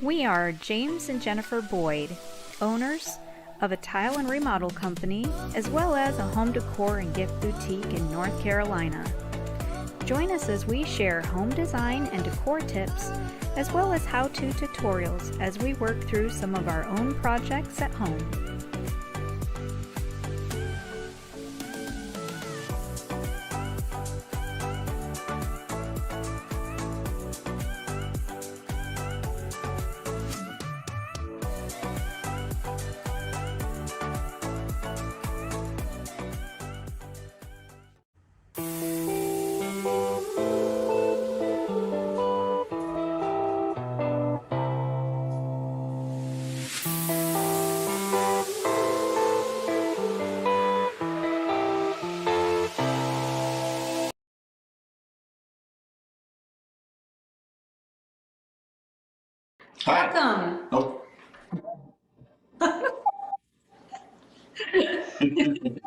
We are James and Jennifer Boyd, owners of a tile and remodel company, as well as a home decor and gift boutique in North Carolina. Join us as we share home design and decor tips, as well as how-to tutorials as we work through some of our own projects at home. Hi. Welcome. Oh. The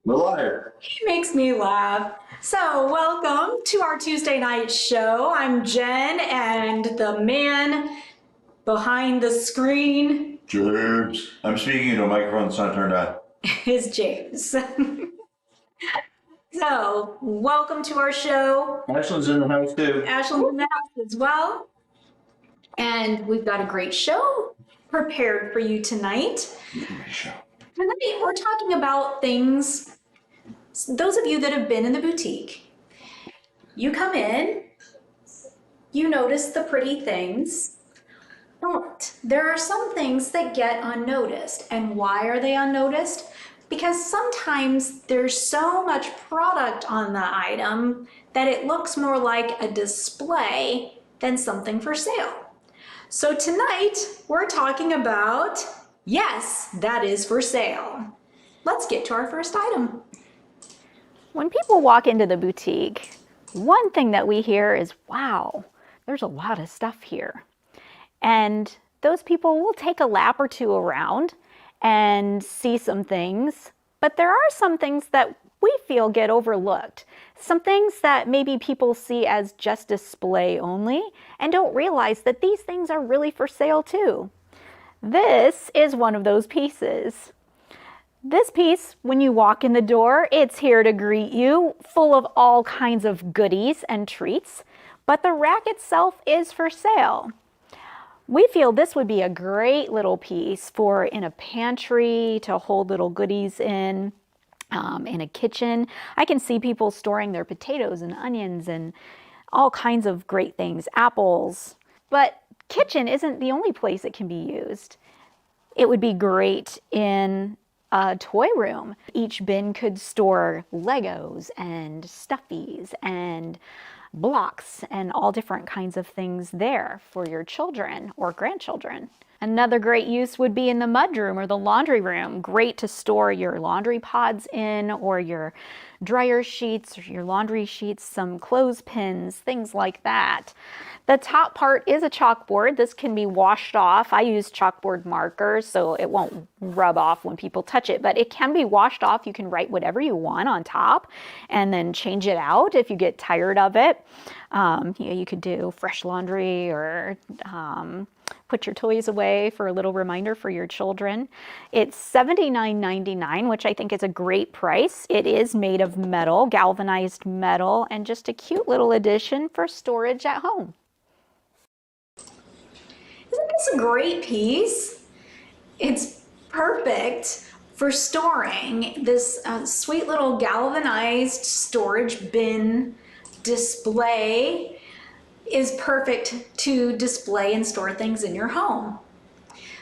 liar. He makes me laugh. So, welcome to our Tuesday night show. I'm Jen, and the man behind the screen James. I'm speaking into a microphone that's not turned on. is James. So, welcome to our show. Ashlyn's in the house too. Ashlyn's in the house as well. And we've got a great show prepared for you tonight. Show. Tonight, we're talking about things, those of you that have been in the boutique, you come in, you notice the pretty things, but there are some things that get unnoticed. And why are they unnoticed? Because sometimes there's so much product on the item that it looks more like a display than something for sale. So tonight we're talking about, yes, that is for sale. Let's get to our first item. When people walk into the boutique, one thing that we hear is, wow, there's a lot of stuff here. And those people will take a lap or two around and see some things, but there are some things that we feel get overlooked. Some things that maybe people see as just display only and don't realize that these things are really for sale too. This is one of those pieces. This piece, when you walk in the door, it's here to greet you, full of all kinds of goodies and treats, but the rack itself is for sale. We feel this would be a great little piece for in a pantry to hold little goodies in a kitchen. I can see people storing their potatoes and onions and all kinds of great things, apples. But kitchen isn't the only place it can be used. It would be great in a toy room. Each bin could store Legos and stuffies and blocks and all different kinds of things there for your children or grandchildren. Another great use would be in the mudroom or the laundry room. Great to store your laundry pods in, or your dryer sheets or your laundry sheets, some clothespins, things like that. The top part is a chalkboard. This can be washed off. I use chalkboard markers so it won't rub off when people touch it, but it can be washed off. You can write whatever you want on top and then change it out if you get tired of it. You could do fresh laundry or put your toys away for a little reminder for your children. It's $79.99, which I think is a great price. It is made of metal, galvanized metal, and just a cute little addition for storage at home. Isn't this a great piece? It's perfect for storing. This sweet little galvanized storage bin display is perfect to display and store things in your home.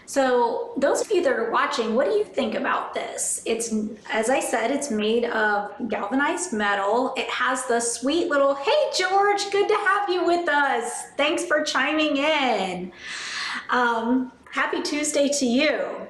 So those of you that are watching, what do you think about this? It's, as I said, it's made of galvanized metal. It has the sweet little, hey George, good to have you with us. Thanks for chiming in. Happy Tuesday to you.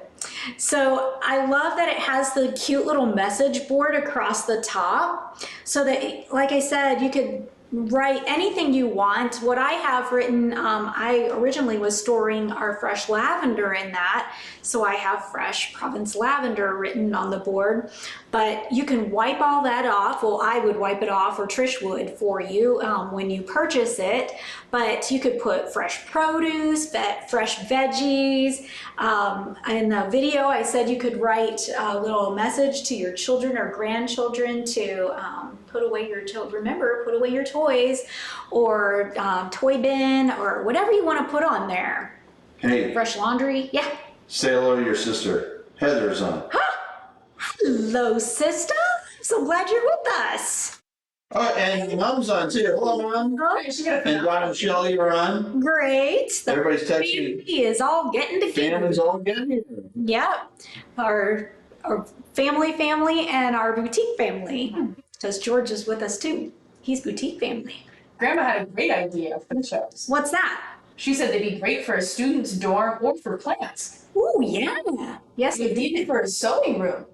So I love that it has the cute little message board across the top so that, like I said, you could Write anything you want. What I have written, I originally was storing our fresh lavender in that, so I have fresh Provence lavender written on the board. But you can wipe all that off. Well, I would wipe it off, or Trish would for you when you purchase it. But you could put fresh produce, fresh veggies. In the video, I said you could write a little message to your children or grandchildren to put away your remember, put away your toys, or toy bin, or whatever you want to put on there. Hey, Fresh laundry, yeah. say hello to your sister. Heather's on. Hello, sister. So glad you're with us. Oh, and Mom's on too. Hello, Mom. Oh, And Don and Shelly are on. great. The Everybody's texting. family is all getting together. Family's all getting here. Yep. Our family and our boutique family. Because George is with us too. He's boutique family. Grandma had a great idea for the shows. What's that? She said they'd be great for a student's dorm or for plants. Ooh, yeah. Yes, They'd be for a sewing room.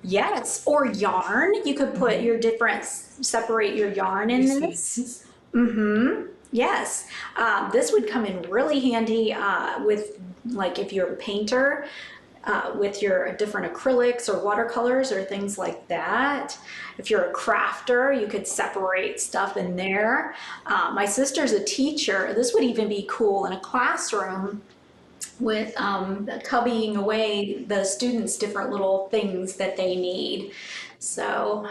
yes. Or yarn. You could put your separate your yarn in this. Mm-hmm. Yes. This would come in really handy with, like, if you're a painter, with your different acrylics or watercolors or things like that. If you're a crafter, you could separate stuff in there. My sister's a teacher. This would even be cool in a classroom with cubbying away the students' different little things that they need. So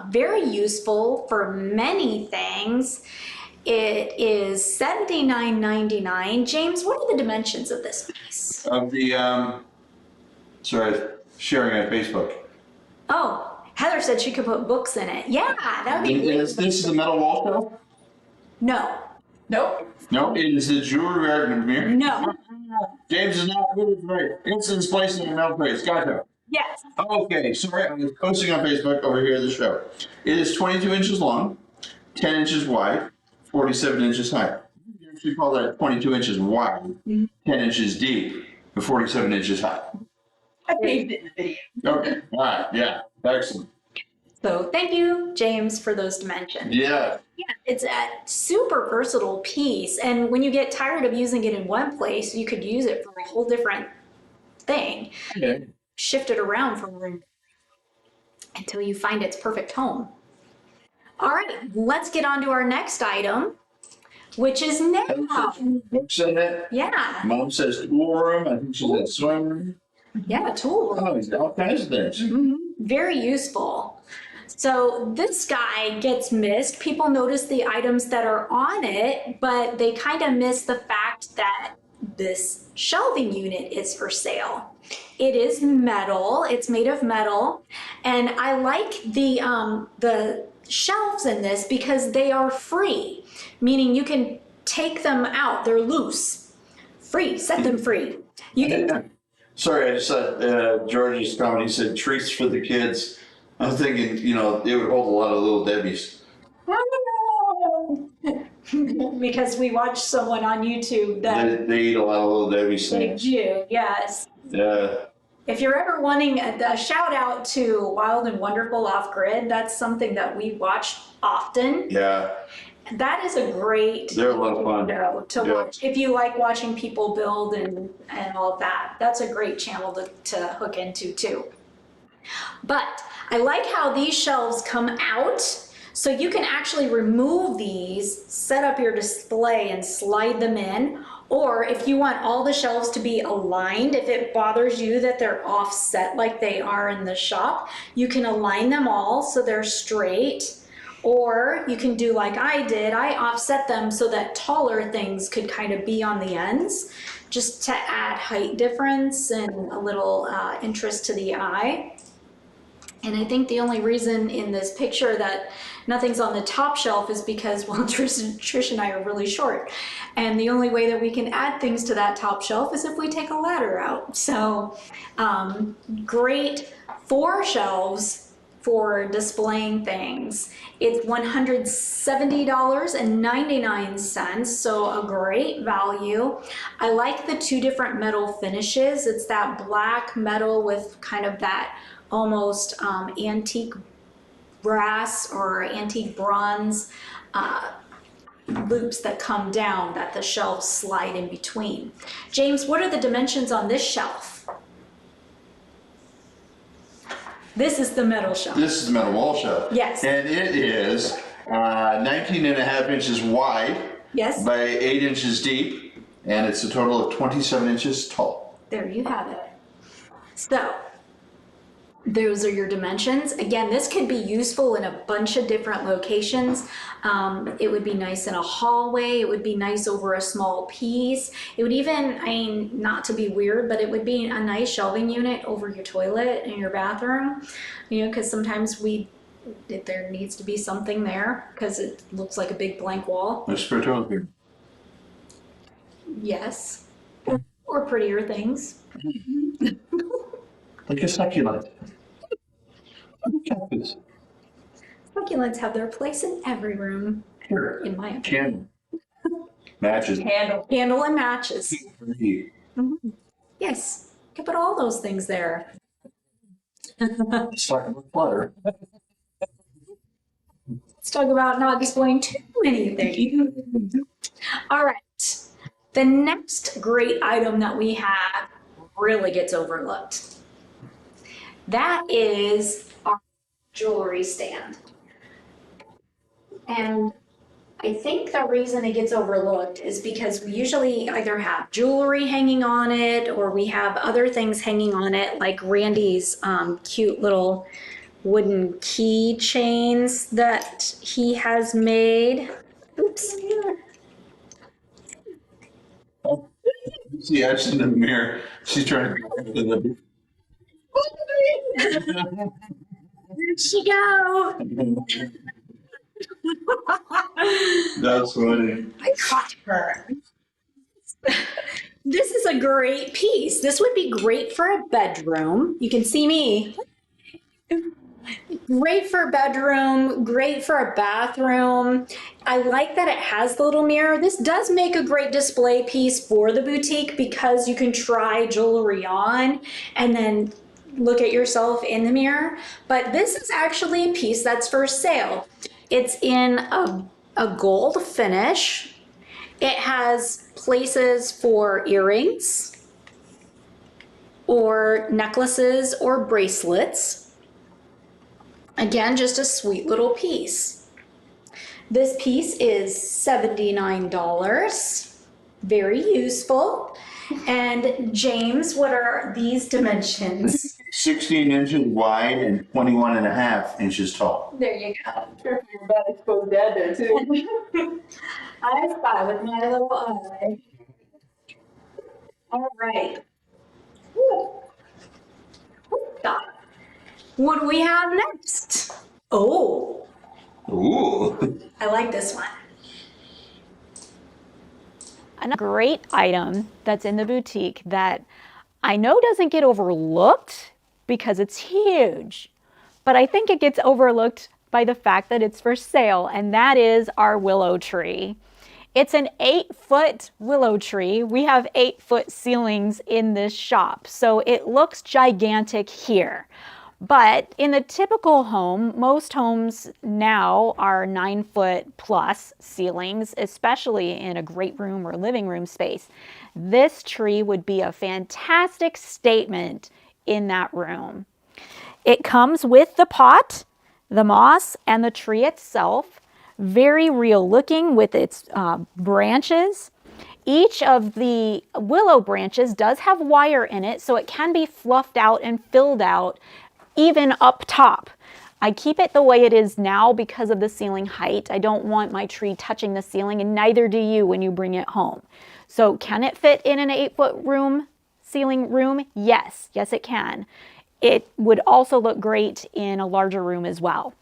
very useful for many things. It is $79.99. James, what are the dimensions of this piece? Of the, sorry, sharing on Facebook. Oh, Heather said she could put books in it. Yeah, that would be great. Is this the metal wall shelf? No, Nope. No, it is the jewelry garden mirror. no. James is not good at right. Instant placing in metal trays. Gotcha. Yes. Okay, sorry, I was posting on Facebook over here the show. It is 22 inches long, 10 inches wide, 47 inches high. You actually call that 22 inches wide, 10 inches deep, and 47 inches high. I paved it in the video. Okay, all right, yeah, excellent. So thank you, James, for those dimensions. Yeah, Yeah, it's a super versatile piece. And when you get tired of using it in one place, you could use it for a whole different thing. okay. Shift it around from room until you find its perfect home. All right, let's get on to our next item, which is now. Books in it. Yeah, Mom says tool room. I think she said sewing room. yeah, tool room. Oh, he's got all kinds of things. Very useful. So this guy gets missed. People notice the items that are on it, but they kind of miss the fact that this shelving unit is for sale. It is metal. It's made of metal, and I like the shelves in this because they are free, meaning you can take them out. They're loose, free. Set them free. You can. Sorry, I just saw George's comment. He said treats for the kids. I'm thinking, you know, it would hold a lot of little Debbies. Because we watched someone on YouTube that They eat a lot of little Debbie's they things. do, yes. Yeah. If you're ever wanting a shout out to Wild and Wonderful Off Grid, that's something that we watch often. Yeah. That is a great They're a lot of fun. show to Yeah. watch. If you like watching people build and all of that, that's a great channel to hook into too. But I like how these shelves come out, so you can actually remove these, set up your display and slide them in. Or if you want all the shelves to be aligned, if it bothers you that they're offset like they are in the shop, you can align them all so they're straight. Or you can do like I did, I offset them so that taller things could kind of be on the ends, just to add height difference and a little interest to the eye. And I think the only reason in this picture that nothing's on the top shelf is because, well, Trish and I are really short. And the only way that we can add things to that top shelf is if we take a ladder out. So great 4 shelves for displaying things. It's $170.99, so a great value. I like the 2 different metal finishes. It's that black metal with kind of that almost antique brass or antique bronze loops that come down that the shelves slide in between. James, what are the dimensions on this shelf? This is the metal shelf. This is the metal wall shelf. Yes. And it is 19 and a half inches wide. Yes. By 8 inches deep, and it's a total of 27 inches tall. There you have it. So, those are your dimensions. Again, this could be useful in a bunch of different locations. It would be nice in a hallway. It would be nice over a small piece. It would even, I mean, not to be weird, but it would be a nice shelving unit over your toilet in your bathroom. You know, because sometimes there needs to be something there because it looks like a big blank wall. There's spare toilet paper. Yes. Or prettier things. Like a succulent. Cactus. Succulents have their place in every room, Sure. in my opinion. Candle. Matches. Candle and matches. Heat. Yes, you can put all those things there. Succulent clutter. Let's talk about not displaying too many things. All right, the next great item that we have really gets overlooked. That is our jewelry stand. And I think the reason it gets overlooked is because we usually either have jewelry hanging on it or we have other things hanging on it, like Randy's cute little wooden key chains that he has made. Oops. See Ashton in the mirror. She's trying to go into the. Where'd she go? That's funny. I caught her. This is a great piece. This would be great for a bedroom. You can see me. Great for a bedroom, great for a bathroom. I like that it has the little mirror. This does make a great display piece for the boutique because you can try jewelry on and then look at yourself in the mirror. But this is actually a piece that's for sale. It's in a gold finish. It has places for earrings or necklaces or bracelets. Again, just a sweet little piece. This piece is $79. Very useful. And James, what are these dimensions? 16 inches wide and 21 and a half inches tall. There you go. Sure, you're about to expose Dad there too. I spy with my little eye. All right. Stop. What do we have next? Oh, Ooh. I like this one. A great item that's in the boutique that I know doesn't get overlooked because it's huge, but I think it gets overlooked by the fact that it's for sale, and that is our willow tree. It's an 8-foot willow tree. We have 8-foot ceilings in this shop, so it looks gigantic here. But in the typical home, most homes now are 9-foot plus ceilings, especially in a great room or living room space. This tree would be a fantastic statement in that room. It comes with the pot, the moss, and the tree itself. Very real looking with its branches. Each of the willow branches does have wire in it, so it can be fluffed out and filled out even up top. I keep it the way it is now because of the ceiling height. I don't want my tree touching the ceiling, and neither do you when you bring it home. So can it fit in an 8-foot ceiling room? Yes, it can. It would also look great in a larger room as well.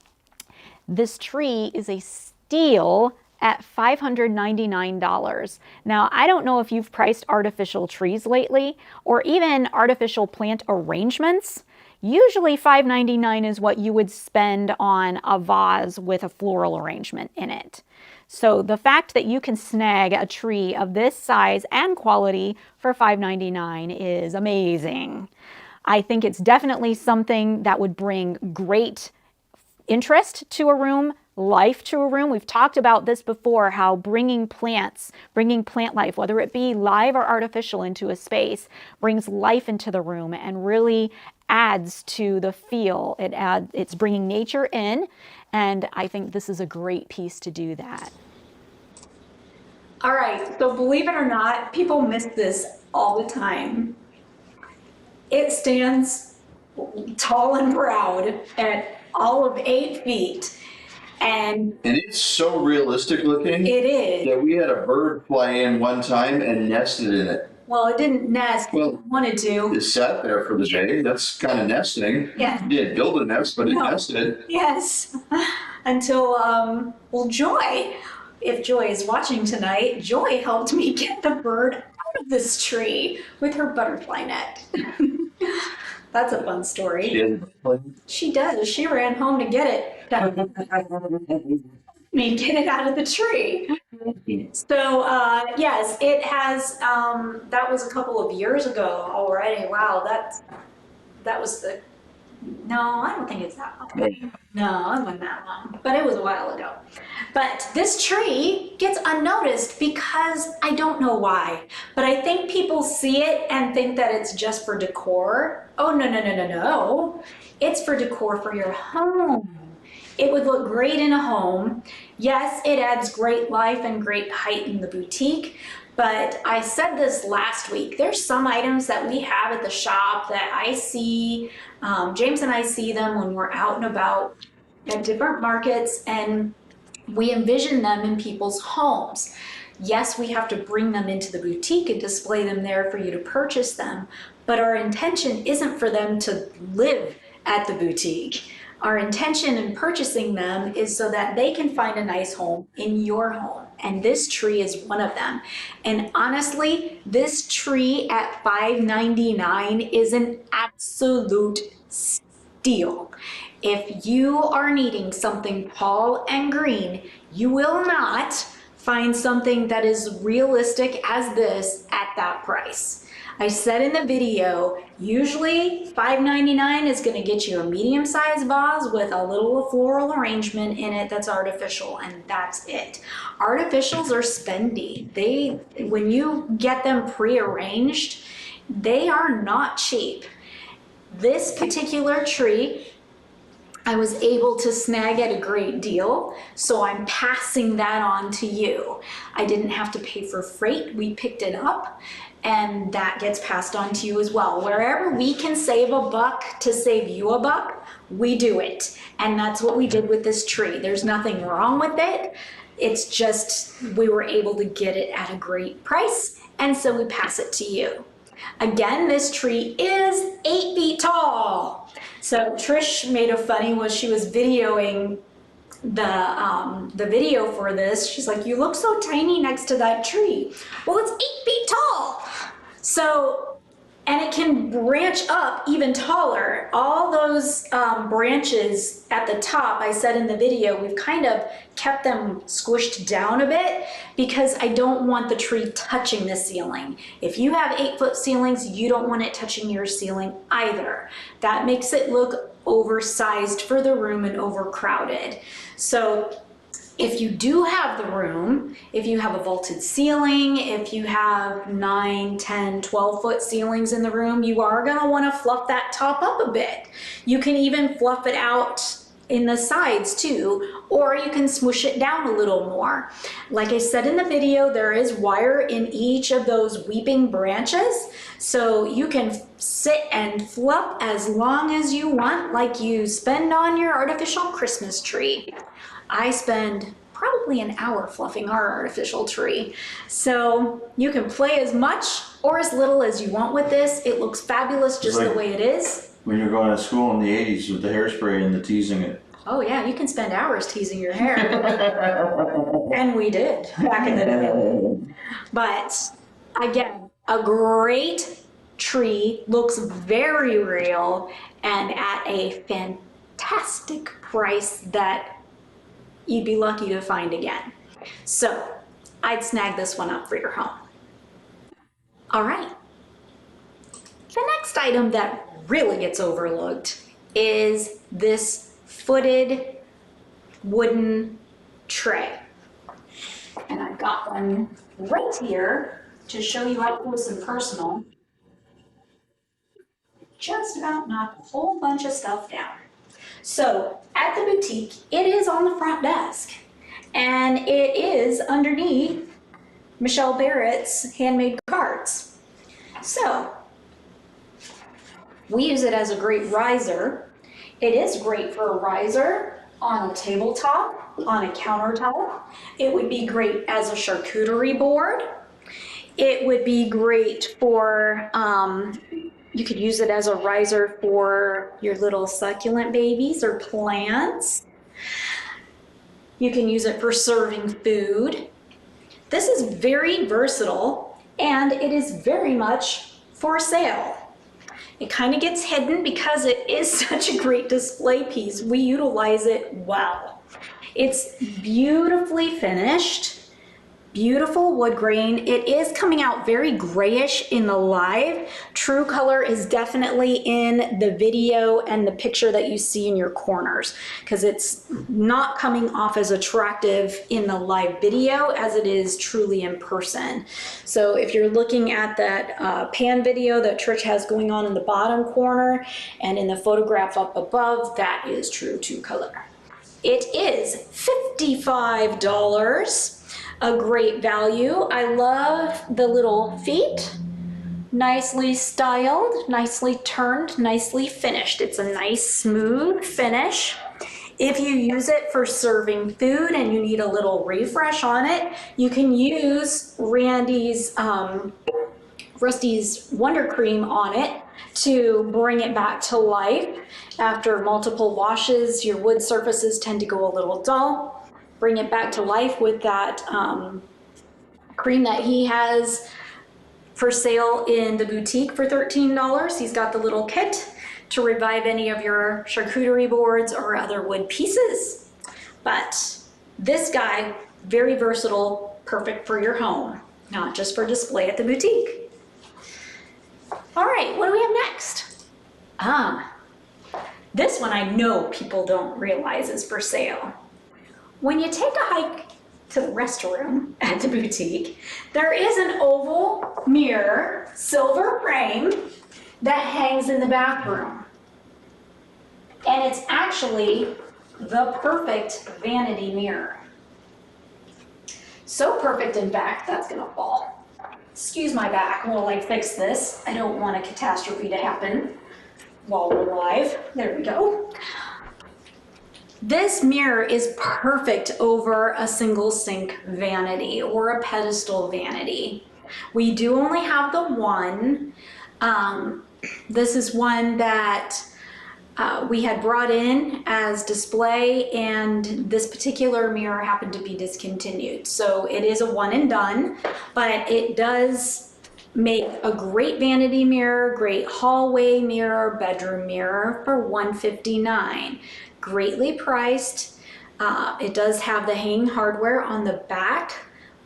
This tree is a steal at $599. Now, I don't know if you've priced artificial trees lately or even artificial plant arrangements. Usually $599 is what you would spend on a vase with a floral arrangement in it. So the fact that you can snag a tree of this size and quality for $599 is amazing. I think it's definitely something that would bring great interest to a room, life to a room. We've talked about this before, how bringing plant life, whether it be live or artificial, into a space, brings life into the room and really adds to the feel. It's bringing nature in, and I think this is a great piece to do that. All right, so believe it or not, people miss this all the time. It stands tall and proud at all of 8 feet. And it's so realistic looking. It is. That we had a bird fly in one time and nested in it. Well, it didn't nest. Well, it wanted to. It sat there for the day. That's kind of nesting. Yeah. It didn't build a nest, but it No. nested. Yes. Until, well, Joy, if Joy is watching tonight, Joy helped me get the bird out of this tree with her butterfly net. That's a fun story. She does. She ran home to get it. Me get it out of the tree. So yes, it has. That was a couple of years ago already. Wow, that was the. No, I don't think it's that long. No, it wasn't that long, but it was a while ago. But this tree gets unnoticed because I don't know why, but I think people see it and think that it's just for decor. Oh, no, no, no, no, no. It's for decor for your home. It would look great in a home. Yes, it adds great life and great height in the boutique, but I said this last week, there's some items that we have at the shop that I see, James and I see them when we're out and about at different markets, and we envision them in people's homes. Yes, we have to bring them into the boutique and display them there for you to purchase them, but our intention isn't for them to live at the boutique. Our intention in purchasing them is so that they can find a nice home in your home. And this tree is one of them. And honestly, this tree at $5.99 is an absolute steal. If you are needing something tall and green, you will not find something that is realistic as this at that price. I said in the video, usually $5.99 is going to get you a medium-sized vase with a little floral arrangement in it that's artificial, and that's it. Artificials are spendy. When you get them pre-arranged, they are not cheap. This particular tree, I was able to snag at a great deal, so I'm passing that on to you. I didn't have to pay for freight. We picked it up, and that gets passed on to you as well. Wherever we can save a buck to save you a buck, we do it. And that's what we did with this tree. There's nothing wrong with it. It's just we were able to get it at a great price, and so we pass it to you. Again, this tree is 8 feet tall. So Trish made a funny when she was videoing the video for this. She's like, "You look so tiny next to that tree." Well, it's 8 feet tall. So, and it can branch up even taller. All those branches at the top, I said in the video, we've kind of kept them squished down a bit because I don't want the tree touching the ceiling. If you have 8-foot ceilings, you don't want it touching your ceiling either. That makes it look oversized for the room and overcrowded. So if you do have the room, if you have a vaulted ceiling, if you have 9, 10, 12-foot ceilings in the room, you are gonna wanna fluff that top up a bit. You can even fluff it out in the sides too, or you can smush it down a little more. Like I said in the video, there is wire in each of those weeping branches, so you can sit and fluff as long as you want, like you spend on your artificial Christmas tree. I spend probably an hour fluffing our artificial tree. So you can play as much or as little as you want with this. It looks fabulous just the way it is. When you're going to school in the 80s with the hairspray and the teasing it. Oh yeah, you can spend hours teasing your hair. And we did back in the day. But again, a great tree, looks very real, and at a fantastic price that you'd be lucky to find again. So I'd snag this one up for your home. All right. The next item that really gets overlooked is this footed wooden tray. And I've got one right here to show you up close and personal. Just about knocked a whole bunch of stuff down. So at the boutique, it is on the front desk, and it is underneath Michelle Barrett's handmade cards. So we use it as a great riser. It is great for a riser on a tabletop, on a countertop. It would be great as a charcuterie board. It would be great for, you could use it as a riser for your little succulent babies or plants. You can use it for serving food. This is very versatile, and it is very much for sale. It kind of gets hidden because it is such a great display piece. We utilize it well. It's beautifully finished, beautiful wood grain. It is coming out very grayish in the live. True color is definitely in the video and the picture that you see in your corners, because it's not coming off as attractive in the live video as it is truly in person. So if you're looking at that pan video that Trish has going on in the bottom corner and in the photograph up above, that is true to color. It is $55. A great value. I love the little feet. Nicely styled, nicely turned, nicely finished. It's a nice smooth finish. If you use it for serving food and you need a little refresh on it, you can use Rusty's Wonder Cream on it to bring it back to life. After multiple washes, your wood surfaces tend to go a little dull. Bring it back to life with that cream that he has for sale in the boutique for $13. He's got the little kit to revive any of your charcuterie boards or other wood pieces. But this guy, very versatile, perfect for your home, not just for display at the boutique. All right, what do we have next? This one I know people don't realize is for sale. When you take a hike to the restroom at the boutique, there is an oval mirror, silver frame, that hangs in the bathroom. And it's actually the perfect vanity mirror. So perfect, in fact, that's gonna fall. Excuse my back while I fix this. I don't want a catastrophe to happen while we're live. There we go. This mirror is perfect over a single sink vanity or a pedestal vanity. We do only have the one. This is one that we had brought in as display, and this particular mirror happened to be discontinued. So it is a one and done, but it does make a great vanity mirror, great hallway mirror, bedroom mirror for $159. Greatly priced. It does have the hanging hardware on the back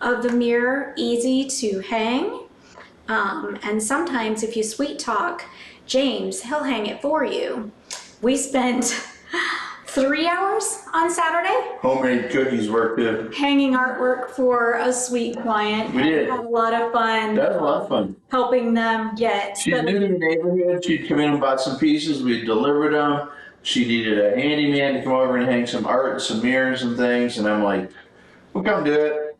of the mirror, easy to hang. And sometimes if you sweet talk James, he'll hang it for you. We spent 3 hours on Saturday. Homemade cookies work good. Hanging artwork for a sweet client. We did. Had a lot of fun. That was a lot of fun. Helping them get. She's new to the neighborhood. She'd come in and bought some pieces. We delivered them. She needed a handyman to come over and hang some art and some mirrors and things. And I'm like, we'll come do it.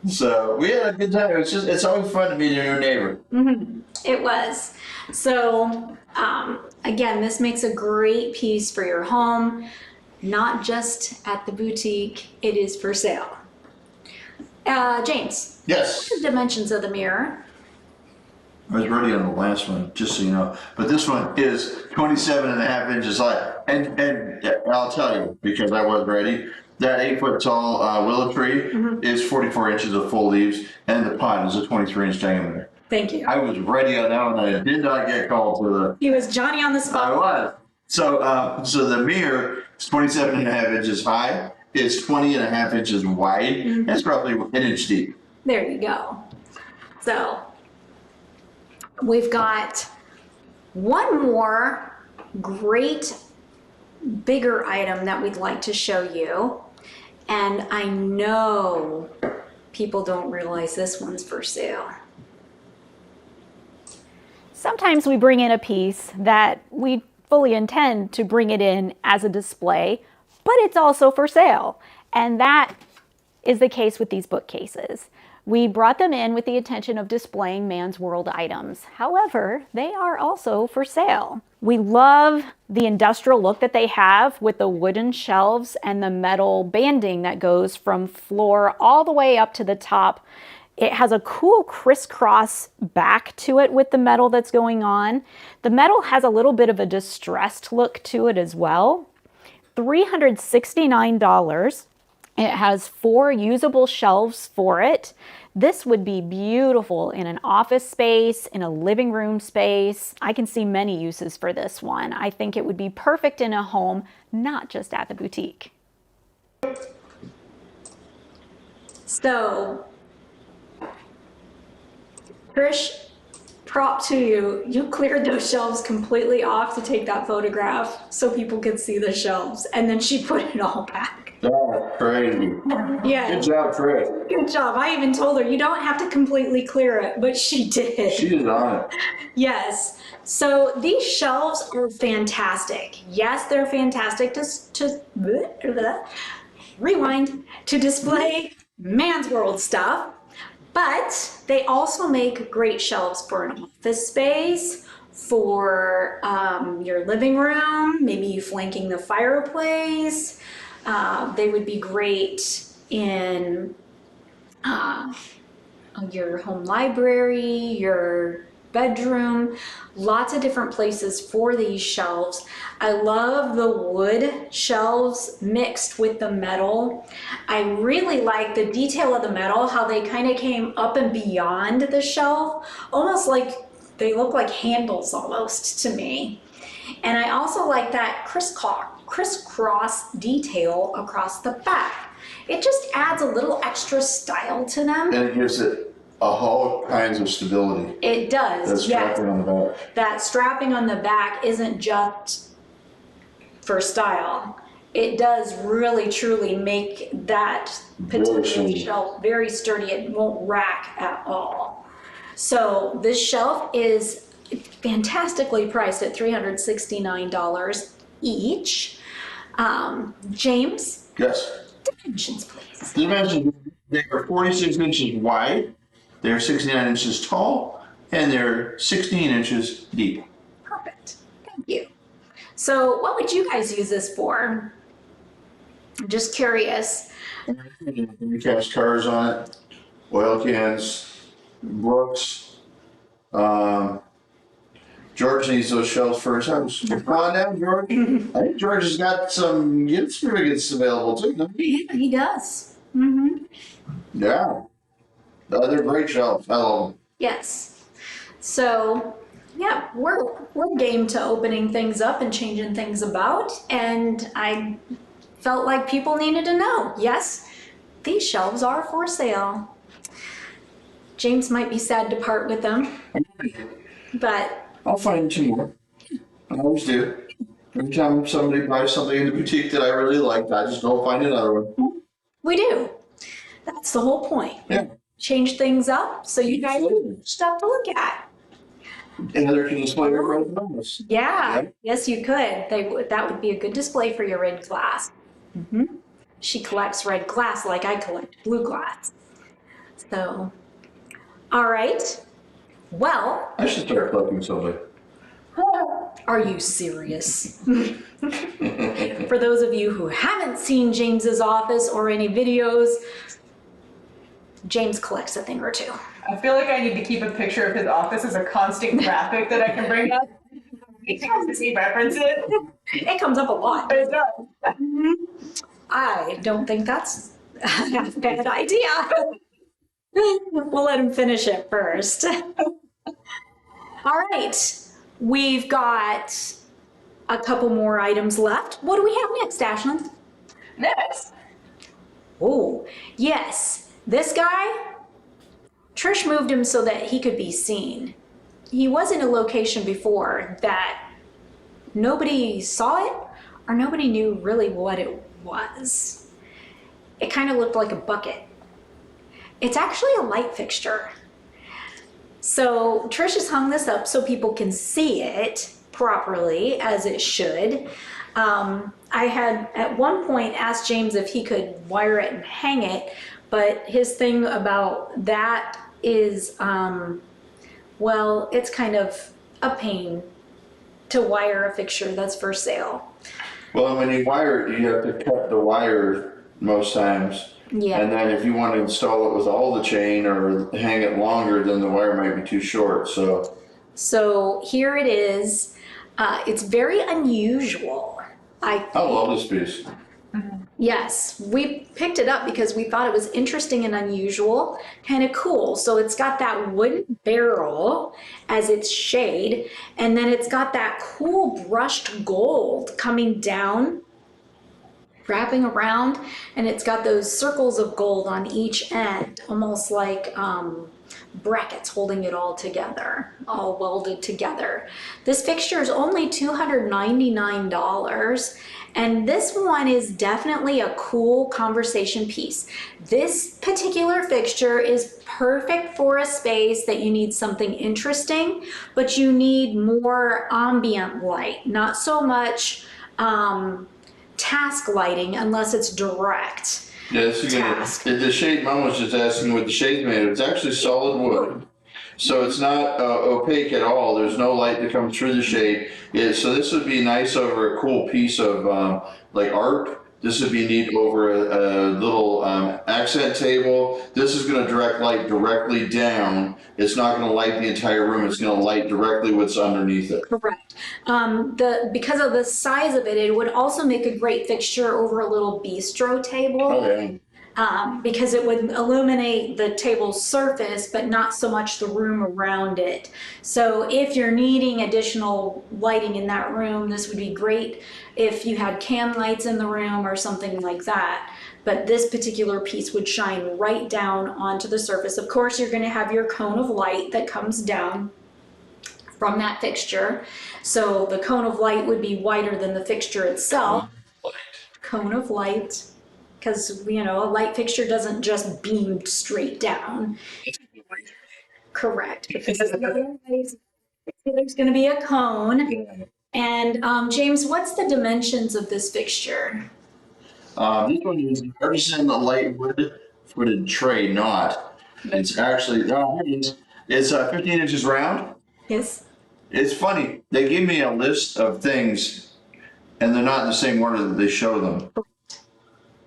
So we had a good time. It's always fun to meet a new neighbor. Mm-hmm. It was. So again, this makes a great piece for your home, not just at the boutique. It is for sale. James. Yes. What's the dimensions of the mirror? I was ready on the last one, just so you know. But this one is 27.5 inches high. And I'll tell you, because I was ready, that 8-foot tall willow tree is 44 inches of full leaves, and the pot is a 23-inch diameter. Thank you. I was ready on that one. I did not get called to the... He was Johnny on the spot. I was. So the mirror is 27.5 inches high. It's 20.5 inches wide. That's roughly an inch deep. There you go. So we've got one more great bigger item that we'd like to show you. And I know people don't realize this one's for sale. Sometimes we bring in a piece that we fully intend to bring it in as a display, but it's also for sale. And that is the case with these bookcases. We brought them in with the intention of displaying Man's World items. However, they are also for sale. We love the industrial look that they have with the wooden shelves and the metal banding that goes from floor all the way up to the top. It has a cool crisscross back to it with the metal that's going on. The metal has a little bit of a distressed look to it as well. $369. It has 4 usable shelves for it. This would be beautiful in an office space, in a living room space. I can see many uses for this one. I think it would be perfect in a home, not just at the boutique. So, Trish, prop to you. You cleared those shelves completely off to take that photograph so people could see the shelves. And then she put it all back. That's crazy. Yeah. Good job, Trish. Good job. I even told her you don't have to completely clear it, but she did. She is on it. Yes. So these shelves are fantastic. Yes, they're fantastic to rewind, to display Man's World stuff, but they also make great shelves for an office space, for your living room, maybe you flanking the fireplace. They would be great in your home library, your bedroom, lots of different places for these shelves. I love the wood shelves mixed with the metal. I really like the detail of the metal, how they kind of came up and beyond the shelf, almost like they look like handles almost to me. And I also like that crisscross detail across the back. It just adds a little extra style to them. And it gives it all kinds of stability. It does, That's yes. strapping on the back. That strapping on the back isn't just for style. It does really truly make that particular shelf very sturdy. It won't rack at all. So this shelf is fantastically priced at $369 each. James? Yes. Dimensions, please. Dimensions, they are 46 inches wide, they're 69 inches tall, and they're 16 inches deep. Perfect. Thank you. So what would you guys use this for? I'm just curious. You catch cars on it, oil cans, books. George needs those shelves for his house. Come on down, George. I think George has got some gift certificates available too. Doesn't he? Yeah, he does. Mm-hmm. Yeah. They're great shelves. I love them. Yes. So, yeah, we're game to opening things up and changing things about, and I felt like people needed to know. Yes, these shelves are for sale. James might be sad to part with them, but I'll find 2 more. I always do. Every time somebody buys something in the boutique that I really like, I just go find another one. we do. That's the whole point. Yeah. Change things up so you guys have stuff to look at. Another can display your red glass. Yeah, Yeah. yes, you could. That would be a good display for your red glass. She collects red glass like I collect blue glass. So, all right. Well, I should start collecting something. are you serious? For those of you who haven't seen James's office or any videos, James collects a thing or two. I feel like I need to keep a picture of his office as a constant graphic that I can bring up. Because he reference it. It comes up a lot. But it does. I don't think that's a bad idea. We'll let him finish it first. All right, we've got a couple more items left. What do we have next, Ashlyn? Next. Oh, yes, this guy, Trish moved him so that he could be seen. He was in a location before that nobody saw it or nobody knew really what it was. It kind of looked like a bucket. It's actually a light fixture. So Trish has hung this up so people can see it properly as it should. I had at one point asked James if he could wire it and hang it, but his thing about that is, well, it's kind of a pain to wire a fixture that's for sale. Well, when you wire it, you have to cut the wire most times. Yeah. And then if you want to install it with all the chain or hang it longer, then the wire might be too short. So here it is. It's very unusual. I love this piece. Yes, we picked it up because we thought it was interesting and unusual, kind of cool. So it's got that wooden barrel as its shade, and then it's got that cool brushed gold coming down, wrapping around, and it's got those circles of gold on each end, almost like brackets holding it all together, all welded together. This fixture is only $299, and this one is definitely a cool conversation piece. This particular fixture is perfect for a space that you need something interesting, but you need more ambient light, not so much task lighting unless it's direct. Yeah, this is gonna, the shade, Mom was just asking what the shade's made of. It's actually solid wood. So it's not opaque at all. There's no light that comes through the shade. So this would be nice over a cool piece of like art. This would be neat over a little accent table. This is going to direct light directly down. It's not going to light the entire room. It's going to light directly what's underneath it. Correct. Because of the size of it, it would also make a great fixture over a little bistro table. Oh, yeah. Because it would illuminate the table's surface, but not so much the room around it. So if you're needing additional lighting in that room, this would be great if you had can lights in the room or something like that. But this particular piece would shine right down onto the surface. Of course, you're going to have your cone of light that comes down from that fixture. So the cone of light would be wider than the fixture itself. Cone of light. Because, you know, a light fixture doesn't just beam straight down. Correct. Because there's going to be a cone. And James, what's the dimensions of this fixture? This one is artisan light wood footed tray knot. It's actually, it's 15 inches round. Yes. It's funny. They give me a list of things and they're not in the same order that they show them.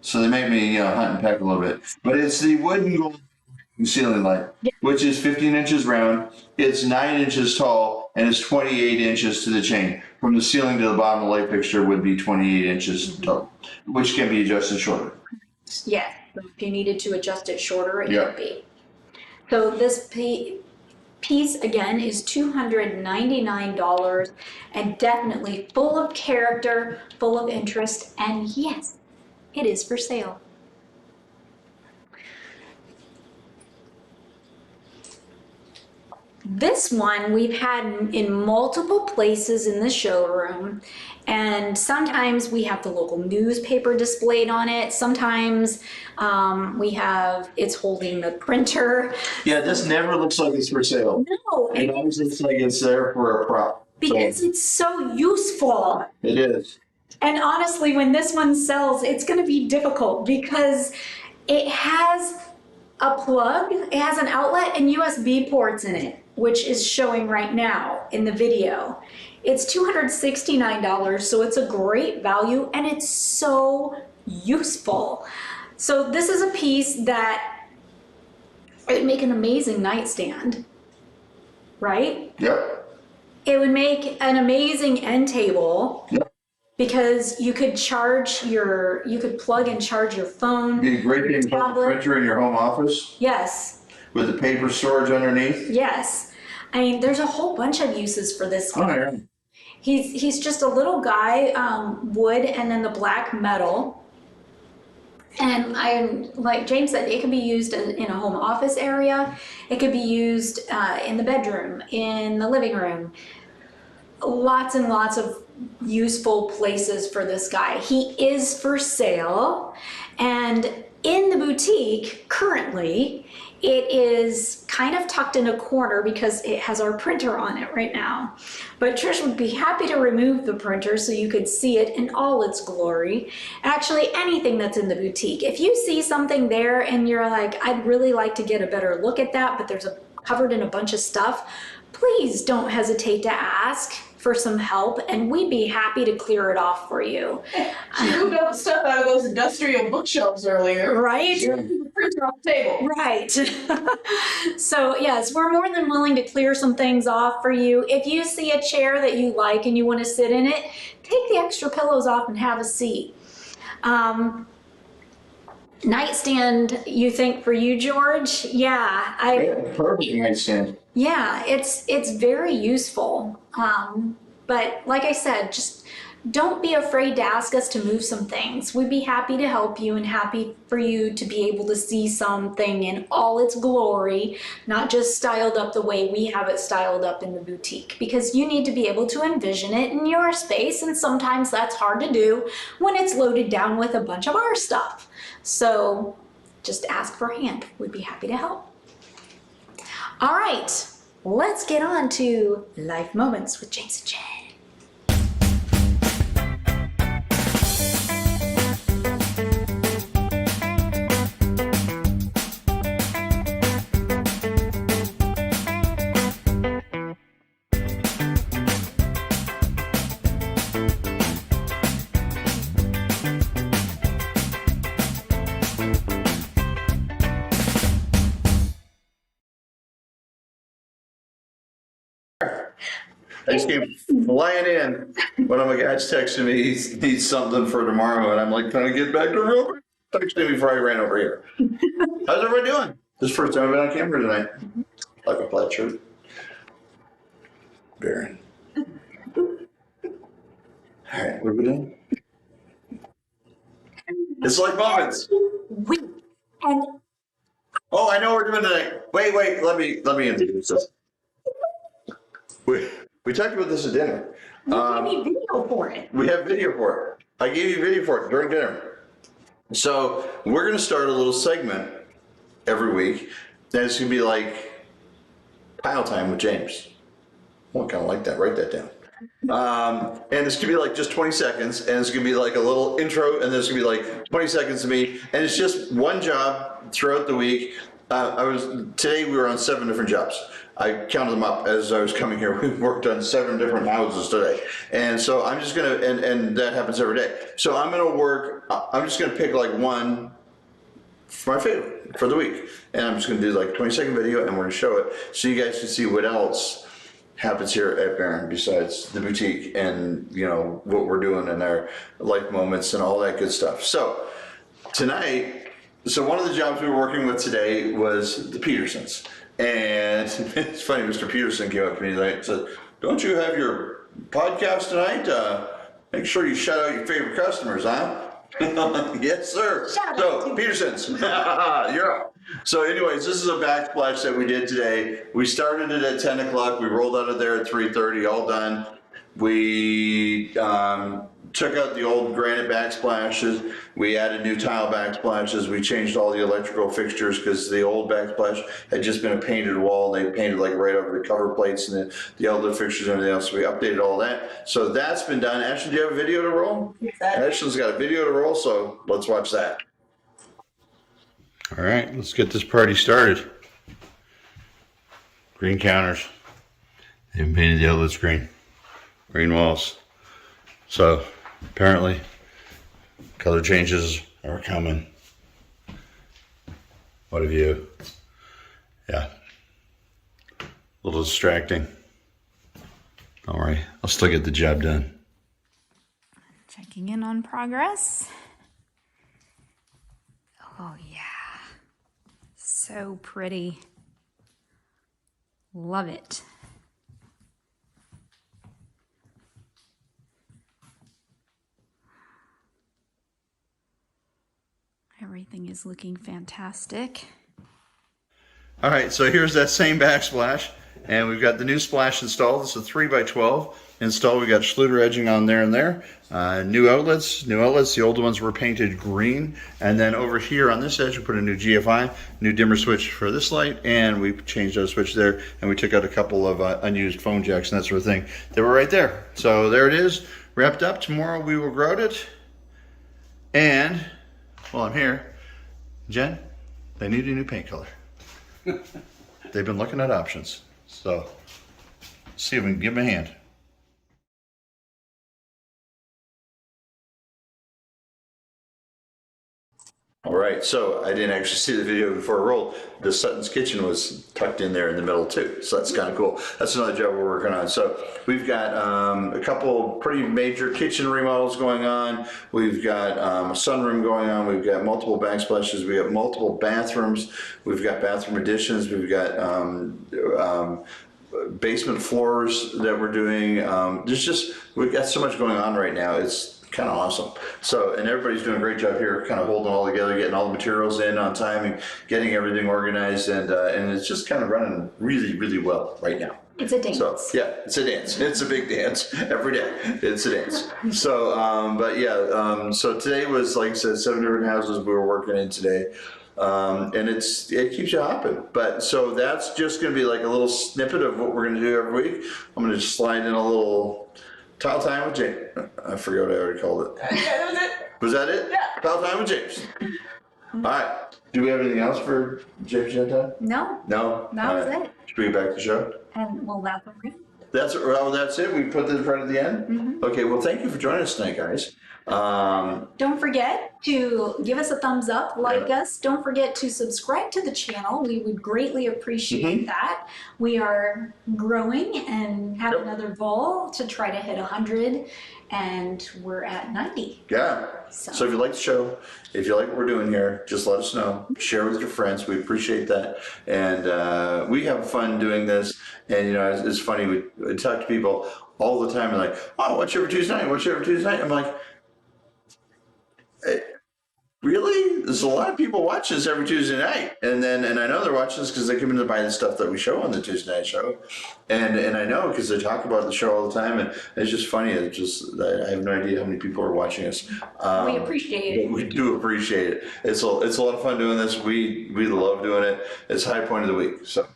So they make me hunt and peck a little bit. But it's the wooden gold ceiling light, which is 15 inches round. It's 9 inches tall and it's 28 inches to the chain. From the ceiling to the bottom of the light fixture would be 28 inches tall, which can be adjusted shorter. Yeah. So if you needed to adjust it shorter, it could be. So this piece again is $299 and definitely full of character, full of interest, and yes, it is for sale. This one we've had in multiple places in the showroom, and sometimes we have the local newspaper displayed on it. Sometimes we have it's holding the printer. Yeah, this never looks like it's for sale. No, It always looks like it's there for a prop. because it's so useful. It is. And honestly, when this one sells, it's going to be difficult because it has a plug, it has an outlet and USB ports in it, which is showing right now in the video. It's $269, so it's a great value and it's so useful. So this is a piece that it would make an amazing nightstand, right? Yep. It would make an amazing end table. Yep. Because you could plug and charge your phone. Be a great thing to put a tablet. printer in your home office Yes, with the paper storage underneath. yes. I mean, there's a whole bunch of uses for this Oh, one. yeah. He's just a little guy, wood and then the black metal. And like James said, it can be used in a home office area. It could be used in the bedroom, in the living room. Lots and lots of useful places for this guy. He is for sale, and in the boutique currently, it is kind of tucked in a corner because it has our printer on it right now. But Trish would be happy to remove the printer so you could see it in all its glory. Actually, anything that's in the boutique. If you see something there and you're like, I'd really like to get a better look at that, but there's covered in a bunch of stuff, please don't hesitate to ask for some help, and we'd be happy to clear it off for you. She moved all the stuff out of those industrial bookshelves earlier. Right? She moved the printer off the table. Right. So yes, we're more than willing to clear some things off for you. If you see a chair that you like and you want to sit in it, take the extra pillows off and have a seat. Nightstand, you think for you, George? Yeah, Perfect nightstand. yeah, it's very useful. But like I said, just don't be afraid to ask us to move some things. We'd be happy to help you and happy for you to be able to see something in all its glory, not just styled up the way we have it styled up in the boutique, because you need to be able to envision it in your space, and sometimes that's hard to do when it's loaded down with a bunch of our stuff. So just ask for a hand. We'd be happy to help. All right, let's get on to Life Moments with James and Jen. I just came flying in. One of my guys texted me, he needs something for tomorrow, and I'm like, trying to get back to real quick. Texted me before I ran over here. How's everybody doing? This is the first time I've been on camera tonight. Like a plaid shirt. Barron. All right, what are we doing? It's like moments. And Oh, I know what we're doing tonight. Wait, let me introduce this. We talked about this at dinner. we need video for it. We have video for it. I gave you video for it during dinner. So we're going to start a little segment every week. And it's going to be like pile time with James. Oh, I kind of like that. Write that down. And it's going to be like just 20 seconds. And it's going to be like a little intro. And then it's going to be like 20 seconds to me. And it's just one job throughout the week. Today we were on 7 different jobs. I counted them up as I was coming here. We worked on 7 different houses today. And so I'm just gonna, and that happens every day. So I'm just gonna pick like one for my favorite for the week. And I'm just gonna do like a 20-second video and we're gonna show it so you guys can see what else happens here at Barron besides the boutique and you know what we're doing in our life moments and all that good stuff. So tonight, one of the jobs we were working with today was the Petersons. And it's funny, Mr. Peterson came up to me tonight and said, don't you have your podcast tonight? Make sure you shout out your favorite customers, huh? Yes, sir. So, Petersons, you're up. So anyways, this is a backsplash that we did today. We started it at 10 o'clock. We rolled out of there at 3:30, all done. We took out the old granite backsplashes. We added new tile backsplashes. We changed all the electrical fixtures because the old backsplash had just been a painted wall. They painted like right over the cover plates and the outlet fixtures and everything else. So we updated all that. So that's been done. Ashley, do you have a video to roll? Exactly. Ashley's got a video to roll, so let's watch that. All right, let's get this party started. Green counters. They haven't painted the outlets green. Green walls. So apparently color changes are coming. What a view. Yeah. A little distracting. All right, I'll still get the job done. Checking in on progress. Oh yeah. So pretty. Love it. Everything is looking fantastic. All right, so here's that same backsplash. And we've got the new splash installed. It's a 3x12 install. We got Schluter edging on there and there. New outlets. The old ones were painted green. And then over here on this edge, we put a new GFI, new dimmer switch for this light, and we changed our switch there, and we took out a couple of unused phone jacks and that sort of thing. They were right there. So there it is, wrapped up. Tomorrow we will grout it. And while I'm here, Jen, they need a new paint color. They've been looking at options. So see if we can give them a hand. All right, so I didn't actually see the video before it rolled. The Sutton's Kitchen was tucked in there in the middle too, so that's kind of cool. That's another job we're working on. So we've got a couple pretty major kitchen remodels going on. We've got a sunroom going on. We've got multiple backsplashes. We have multiple bathrooms. We've got bathroom additions. We've got basement floors that we're doing. We've got so much going on right now. It's kind of awesome. So, and everybody's doing a great job here, kind of holding it all together, getting all the materials in on time and getting everything organized, and it's just kind of running really, really well right now. It's a dance. So, yeah, it's a dance. It's a big dance every day. It's a dance. So, so today was, like I said, 7 different houses we were working in today. And it keeps you hopping. But so that's just going to be like a little snippet of what we're going to do every week. I'm going to just slide in a little tile time with James. I forgot what I already called it. Yeah, that was it. Was that it? Yeah. Tile time with James. All right. Do we have anything else for James Gentile? No, No? that was it. Should we get back to the show? And well, that's what we're That's it? We put this right at the end? Mm-hmm. Okay, well, thank you for joining us tonight, guys. Don't forget to give us a thumbs up, like Yeah. us. Don't forget to subscribe to the channel. We would greatly appreciate that. We are growing and have Yep. another goal to try to hit 100, and we're at 90. Yeah. So if you like the show, if you like what we're doing here, just let us know. Share with your friends. We appreciate that. And we have fun doing this. And, you know, it's funny. We talk to people all the time and like, oh, what's every Tuesday night? What's every Tuesday night? I'm like, really? There's a lot of people watch this every Tuesday night, and I know they're watching this because they come in to buy the stuff that we show on the Tuesday night show, and I know because they talk about the show all the time, and it's just funny. It's just I have no idea how many people are watching us. We appreciate it. But we do appreciate it. It's a lot of fun doing this. We love doing it. It's high point of the week. So,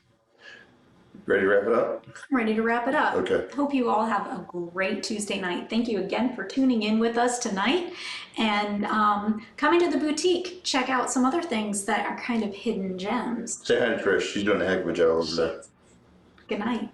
ready to wrap it up? I'm ready to wrap it up. Okay. Hope you all have a great Tuesday night. Thank you again for tuning in with us tonight. And coming to the boutique, check out some other things that are kind of hidden gems. Say hi to Trish. She's doing a heck of a job over there. Good night.